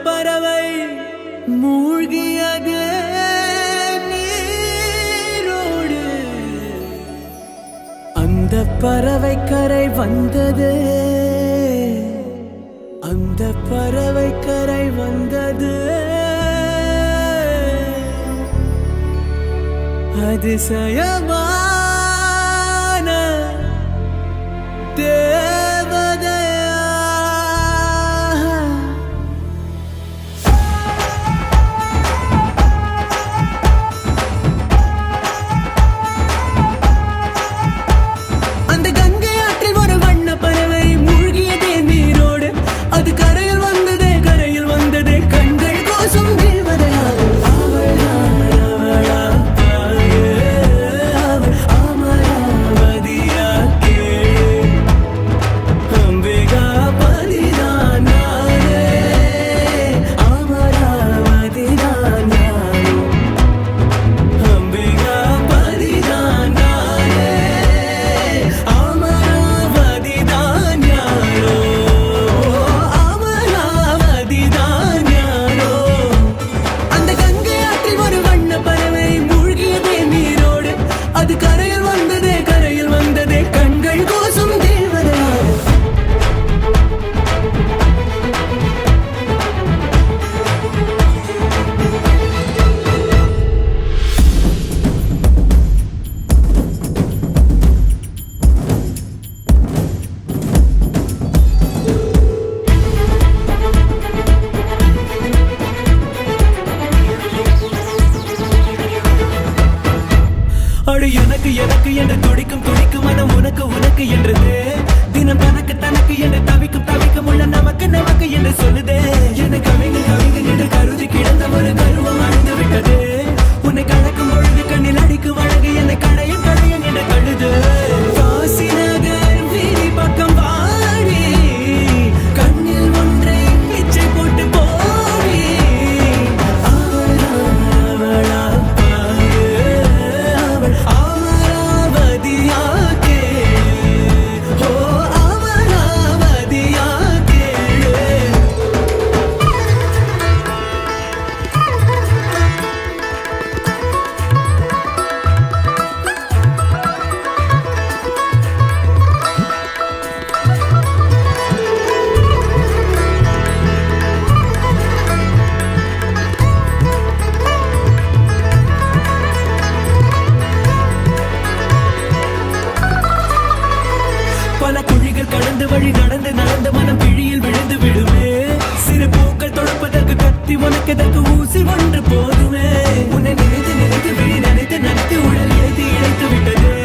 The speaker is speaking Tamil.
பறவை மூழ்கியது நீரோடு. அந்த பறவை கரை வந்தது, அந்த பறவை கரை வந்தது. அதிசயமான தேவதையா. அந்த கங்கை ஆற்றில் ஒரு வண்ண பறவை மூழ்கியதே நீரோடு. அது கரையில் வந்ததே, கரையில் வந்ததே கண்கள் கோசும் தேவதையா. எனக்கு எனக்கு என்று துடிக்கும் துடிக்கும் மனம் உனக்கு உனக்கு என்றது. தினம் தனக்கு தனக்கு என்று தவிக்கும் தவிக்கும் உள்ள நமக்கு நமக்கு என்று சொல்லுதே. எனக்கு கவிங்க கவிங்க என்று கருதி கிடந்த ஒரு கருவம் அழிந்து விட்டது. உன்னை கலக்கும் பொழுது கண்ணில் அடிக்கும் அழகு என்னை கடையும் கடையும் என்று கழுது. காசி நகர் வீதி பக்கம் வாடி, கண்ணில் ஒன்றை பிச்சை போட்டு போடி. அவளா அவளா கடந்து வழி நடந்து நடந்து மனம் பிழியில் விழுந்து விடுமே. சிறு பூக்கள் தொடுப்பதற்கு கத்தி உனக்கு எதற்கு ஊசி ஒன்று போதுமே. உன்னை நினைத்து நினைத்து விழி நினைத்து நினைத்து உடல் ஏற்றி இழைத்து விட்டது.